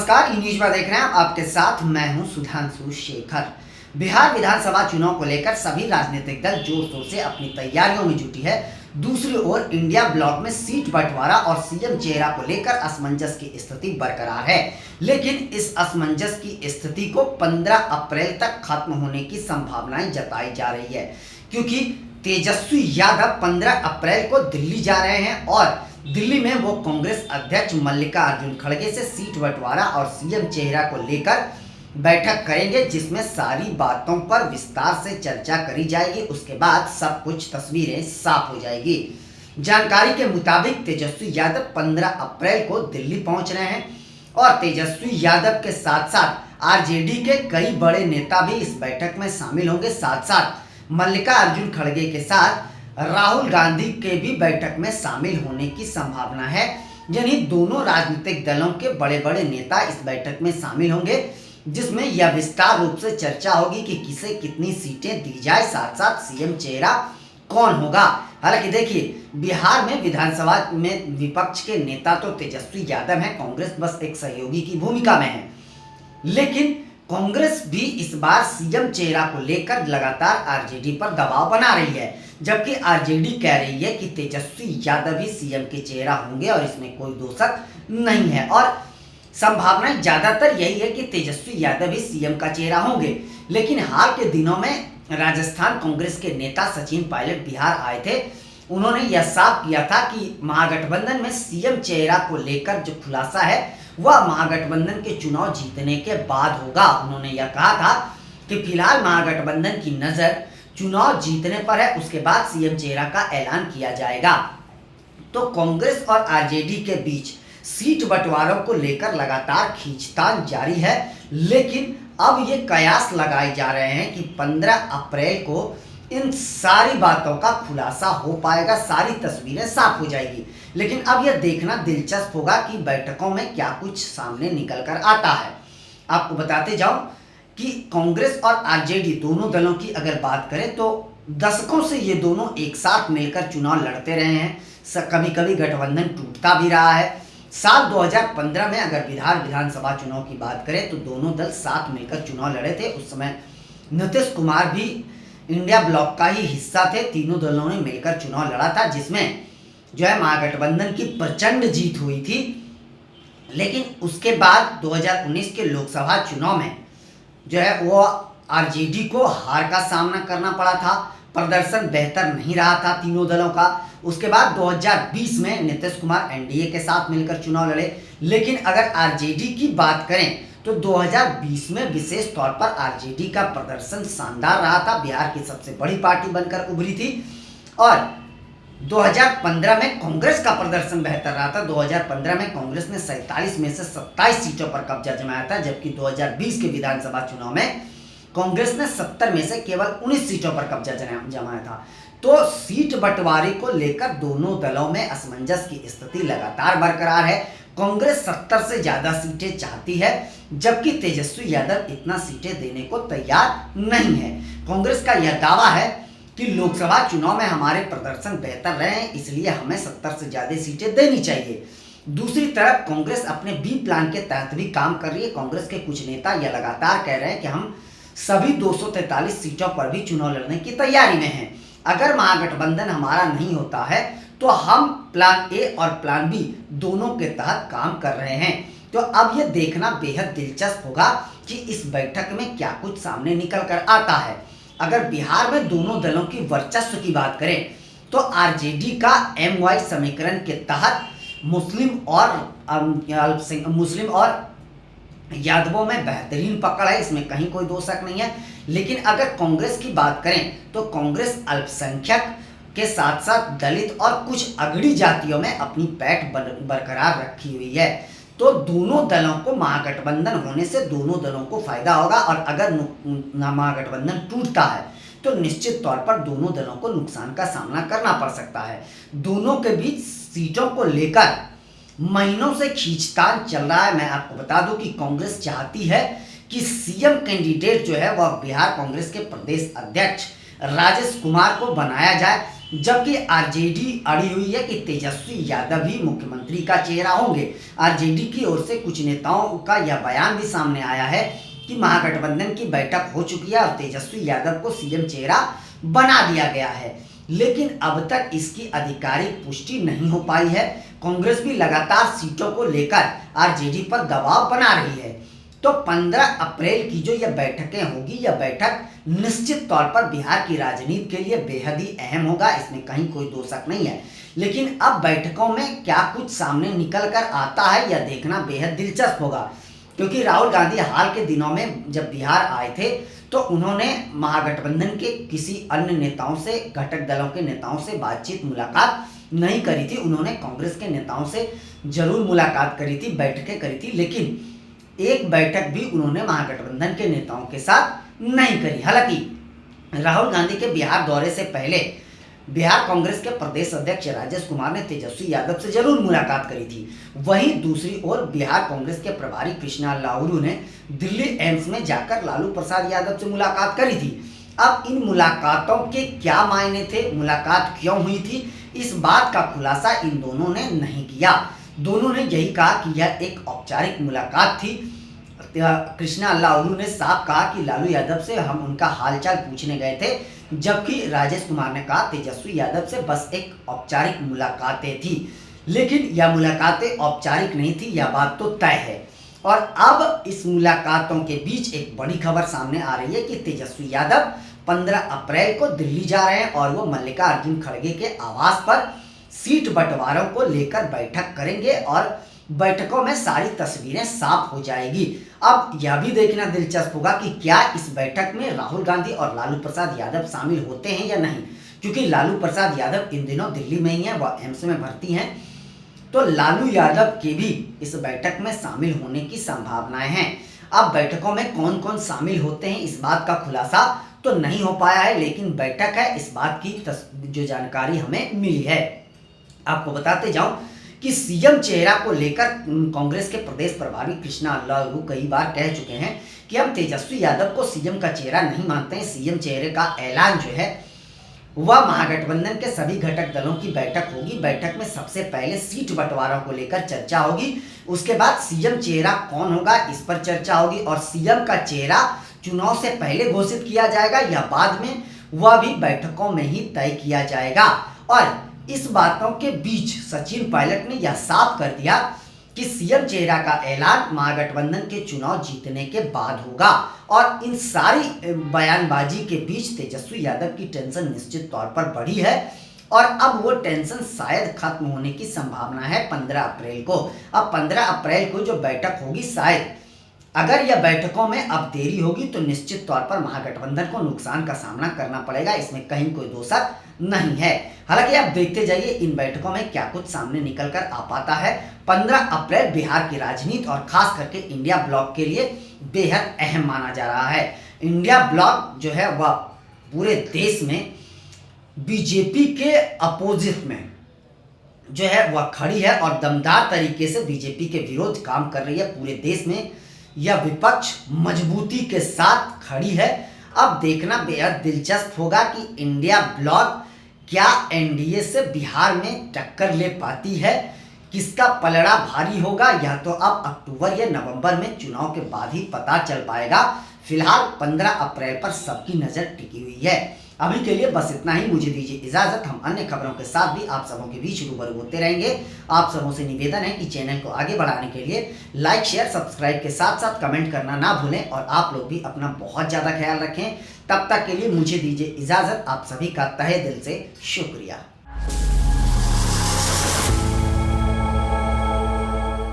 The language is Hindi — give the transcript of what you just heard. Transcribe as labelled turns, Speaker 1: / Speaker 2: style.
Speaker 1: नमस्कार, ई न्यूज में देख रहे हैं आपके साथ मैं हूं सुधांशु शेखर। बिहार विधानसभा चुनाव को लेकर सभी राजनीतिक दल जोर शोर से अपनी तैयारियों में जुटी है। दूसरी ओर इंडिया ब्लॉक में सीट बंटवारा और सीएम चेहरा को लेकर असमंजस की स्थिति बरकरार है, लेकिन इस असमंजस की स्थिति को 15 अप्रैल तक खत्म होने की संभावनाएं जताई जा रही है, क्योंकि तेजस्वी यादव 15 अप्रैल को दिल्ली जा रहे हैं और दिल्ली में वो कांग्रेस अध्यक्ष मल्लिकार्जुन खड़गे से सीट बंटवारा और सीएम चेहरा को लेकर बैठक करेंगे, जिसमें सारी बातों पर विस्तार से चर्चा करी जाएगी। उसके बाद सब कुछ तस्वीरें साफ हो जाएगी। जानकारी के मुताबिक तेजस्वी यादव 15 अप्रैल को दिल्ली पहुंच रहे हैं और तेजस्वी यादव के साथ साथ आरजेडी के कई बड़े नेता भी इस बैठक में शामिल होंगे। साथ साथ मल्लिकार्जुन खड़गे के साथ राहुल गांधी के भी बैठक में शामिल होने की संभावना है। यानी दोनों राजनीतिक दलों के बड़े बड़े नेता इस बैठक में शामिल होंगे, जिसमें यह विस्तार रूप से चर्चा होगी कि किसे कितनी सीटें दी जाए, साथ साथ सीएम चेहरा कौन होगा। हालांकि देखिए, बिहार में विधानसभा में विपक्ष के नेता तो तेजस्वी यादव हैं, कांग्रेस बस एक सहयोगी की भूमिका में है, लेकिन कांग्रेस भी इस बार सीएम चेहरा को लेकर लगातार आरजेडी पर दबाव बना रही है, जबकि आरजेडी कह रही है कि तेजस्वी यादव ही सीएम के चेहरा होंगे और इसमें कोई दो शक नहीं है। और संभावना ज्यादातर यही है कि तेजस्वी यादव ही सीएम का चेहरा होंगे। लेकिन हाल के दिनों में राजस्थान कांग्रेस के नेता सचिन पायलट बिहार आए थे। उन्होंने यह साफ किया था कि महागठबंधन में सीएम चेहरा को लेकर जो खुलासा है वह महागठबंधन के चुनाव जीतने के बाद होगा। उन्होंने यह कहा था कि फिलहाल महागठबंधन की नजर चुनाव जीतने पर है, उसके बाद सीएम चेहरा का ऐलान किया जाएगा। तो कांग्रेस और आरजेडी के बीच सीट बंटवारों को लेकर लगातार खींचतान जारी है, लेकिन अब ये कयास लगाए जा रहे हैं कि 15 अप्रैल को इन सारी बातों का खुलासा हो पाएगा, सारी तस्वीरें साफ हो जाएगी। लेकिन अब यह देखना दिलचस्प होगा कि बैठकों में क्या कुछ सामने निकल कर आता है। आपको बताते जाऊं कि कांग्रेस और आरजेडी दोनों दलों की अगर बात करें तो दशकों से ये दोनों एक साथ मिलकर चुनाव लड़ते रहे हैं। कभी कभी गठबंधन टूटता भी रहा है। साल 2015 में अगर बिहार विधानसभा चुनाव की बात करें तो दोनों दल साथ मिलकर चुनाव लड़े थे। उस समय नीतीश कुमार भी इंडिया ब्लॉक का ही हिस्सा थे। तीनों दलों ने मिलकर चुनाव लड़ा था, जिसमें जो है महागठबंधन की प्रचंड जीत हुई थी। लेकिन उसके बाद 2019 के लोकसभा चुनाव में जो है वो आरजेडी को हार का सामना करना पड़ा था। प्रदर्शन बेहतर नहीं रहा था तीनों दलों का। उसके बाद 2020 में नीतीश कुमार एनडीए के साथ मिलकर चुनाव लड़े। लेकिन अगर आरजेडी की बात करें तो 2020 में विशेष तौर पर आरजेडी का प्रदर्शन शानदार रहा था, बिहार की सबसे बड़ी पार्टी बनकर उभरी थी। और 2015 में कांग्रेस का प्रदर्शन बेहतर रहा था। 2015 में कांग्रेस ने 47 में से 27 सीटों पर कब्जा जमाया था, जबकि 2020 के विधानसभा चुनाव में कांग्रेस ने 70 में से केवल 19 सीटों पर कब्जा जमाया था। तो सीट बंटवारे को लेकर दोनों दलों में असमंजस की स्थिति लगातार बरकरार है। कांग्रेस 70 से ज्यादा सीटें चाहती है, जबकि तेजस्वी यादव इतना सीटें देने को तैयार नहीं है। कांग्रेस का यह दावा है कि लोकसभा चुनाव में हमारे प्रदर्शन बेहतर रहे हैं, इसलिए हमें 70 से ज्यादा सीटें देनी चाहिए। दूसरी तरफ कांग्रेस अपने बी प्लान के तहत भी काम कर रही है। कांग्रेस के कुछ नेता यह लगातार कह रहे हैं कि हम सभी 243 सीटों पर भी चुनाव लड़ने की तैयारी में हैं। अगर महागठबंधन हमारा नहीं होता है तो हम प्लान ए और प्लान बी दोनों के तहत काम कर रहे हैं। तो अब यह देखना बेहद दिलचस्प होगा कि इस बैठक में क्या कुछ सामने निकल कर आता है। अगर बिहार में दोनों दलों की वर्चस्व की बात करें तो आरजेडी का एमवाई समीकरण के तहत मुस्लिम और यादवों में बेहतरीन पकड़ है, इसमें कहीं कोई दो शक नहीं है। लेकिन अगर कांग्रेस की बात करें तो कांग्रेस अल्पसंख्यक के साथ साथ दलित और कुछ अगड़ी जातियों में अपनी पैठ बरकरार रखी हुई है। तो दोनों दलों को महागठबंधन होने से दोनों दलों को फायदा होगा, और अगर महागठबंधन टूटता है तो निश्चित तौर पर दोनों दलों को नुकसान का सामना करना पड़ सकता है। दोनों के बीच सीटों को लेकर महीनों से खींचतान चल रहा है। मैं आपको बता दूं कि कांग्रेस चाहती है कि सीएम कैंडिडेट जो है वह बिहार कांग्रेस के प्रदेश अध्यक्ष राजेश कुमार को बनाया जाए, जबकि आरजेडी अड़ी हुई है कि तेजस्वी यादव ही मुख्यमंत्री का चेहरा होंगे। आरजेडी की ओर से कुछ नेताओं का यह बयान भी सामने आया है कि महागठबंधन की बैठक हो चुकी है और तेजस्वी यादव को सीएम चेहरा बना दिया गया है, लेकिन अब तक इसकी आधिकारिक पुष्टि नहीं हो पाई है। कांग्रेस भी लगातार सीटों को लेकर आरजेडी पर दबाव बना रही है। तो 15 अप्रैल की जो यह बैठकें होगी, यह बैठक निश्चित तौर पर बिहार की राजनीति के लिए बेहद ही अहम होगा, इसमें कहीं कोई दो शक नहीं है। लेकिन अब बैठकों में क्या कुछ सामने निकल कर आता है यह देखना बेहद दिलचस्प होगा, क्योंकि राहुल गांधी हाल के दिनों में जब बिहार आए थे तो उन्होंने महागठबंधन के किसी अन्य नेताओं से, घटक दलों के नेताओं से बातचीत, मुलाकात नहीं करी थी। उन्होंने कांग्रेस के नेताओं से जरूर मुलाकात करी थी, बैठकें करी थी, लेकिन एक बैठक भी उन्होंने महागठबंधन के नेताओं के साथ नहीं करी। हालांकि राहुल गांधी के बिहार दौरे से पहले बिहार कांग्रेस के प्रदेश अध्यक्ष राजेश कुमार ने तेजस्वी यादव से जरूर मुलाकात करी थी। वहीं दूसरी ओर बिहार कांग्रेस के प्रभारी कृष्णा लाउरू ने दिल्ली एम्स में जाकर लालू प्रसाद यादव से मुलाकात करी थी। अब इन मुलाकातों के क्या मायने थे, मुलाकात क्यों हुई थी, इस बात का खुलासा इन दोनों ने नहीं किया। दोनों ने यही कहा कि यह एक औपचारिक मुलाकात थी। कृष्णा लाउरू ने साफ कहा कि लालू यादव से हम उनका हालचाल पूछने गए थे, जबकि राजेश कुमार ने कहा तेजस्वी यादव से बस एक औपचारिक मुलाकातें थी। लेकिन यह मुलाकातें औपचारिक नहीं थी, यह बात तो तय है। और अब इस मुलाकातों के बीच एक बड़ी खबर सामने आ रही है कि तेजस्वी यादव 15 अप्रैल को दिल्ली जा रहे हैं और वो मल्लिकार्जुन खड़गे के आवास पर सीट बंटवारों को लेकर बैठक करेंगे और बैठकों में सारी तस्वीरें साफ हो जाएगी। अब यह भी देखना दिलचस्प होगा कि क्या इस बैठक में राहुल गांधी और लालू प्रसाद यादव शामिल होते हैं या नहीं, क्योंकि लालू प्रसाद यादव इन दिनों दिल्ली में ही हैं, वह एम्स में भर्ती हैं। तो लालू यादव के भी इस बैठक में शामिल होने की संभावनाएं हैं। अब बैठकों में कौन कौन शामिल होते हैं इस बात का खुलासा तो नहीं हो पाया है, लेकिन बैठक है, इस बात की जो जानकारी हमें मिली है। आपको बताते जाऊं कि सीएम चेहरा को लेकर कांग्रेस के प्रदेश प्रभारी कृष्णा लाउरू कई बार कह चुके हैं कि हम तेजस्वी यादव को सीएम का चेहरा नहीं मानते हैं। सीएम चेहरे का ऐलान जो है वह महागठबंधन के सभी घटक दलों की बैठक होगी। बैठक में सबसे पहले सीट बंटवारों को लेकर चर्चा होगी, उसके बाद सीएम चेहरा कौन होगा इस पर चर्चा होगी और सीएम का चेहरा चुनाव से पहले घोषित किया जाएगा या बाद में, वह भी बैठकों में ही तय किया जाएगा। और इस बातों के बीच सचिन पायलट ने यह साफ कर दिया कि सीएम चेहरा का ऐलान महागठबंधन के चुनाव जीतने के बाद होगा। और इन सारी बयानबाजी के बीच तेजस्वी यादव की टेंशन निश्चित तौर पर बढ़ी है और अब वो टेंशन शायद खत्म होने की संभावना है 15 अप्रैल को। अब 15 अप्रैल को जो बैठक होगी, शायद अगर यह बैठकों में अब देरी होगी तो निश्चित तौर पर महागठबंधन को नुकसान का सामना करना पड़ेगा, इसमें कहीं कोई दो शक नहीं है। हालांकि आप देखते जाइए इन बैठकों में क्या कुछ सामने निकल कर आ पाता है। 15 अप्रैल बिहार की राजनीति और खास करके इंडिया ब्लॉक के लिए बेहद अहम माना जा रहा है। इंडिया ब्लॉक जो है वह पूरे देश में बीजेपी के अपोजिट में जो है वह खड़ी है और दमदार तरीके से बीजेपी के विरोध काम कर रही है। पूरे देश में यह विपक्ष मजबूती के साथ खड़ी है। अब देखना बेहद दिलचस्प होगा कि इंडिया ब्लॉक क्या एनडीए से बिहार में टक्कर ले पाती है, किसका पलड़ा भारी होगा, यह तो अब अक्टूबर या नवंबर में चुनाव के बाद ही पता चल पाएगा। फिलहाल 15 अप्रैल पर सबकी नज़र टिकी हुई है। अभी के लिए बस इतना ही, मुझे दीजिए इजाज़त। हम अन्य खबरों के साथ भी आप सबों के बीच रूबरू होते रहेंगे। आप सबों से निवेदन है कि चैनल को आगे बढ़ाने के लिए लाइक, शेयर, सब्सक्राइब के साथ साथ कमेंट करना ना भूलें और आप लोग भी अपना बहुत ज़्यादा ख्याल रखें। तब तक के लिए मुझे दीजिए इजाज़त। आप सभी का तहे दिल से शुक्रिया।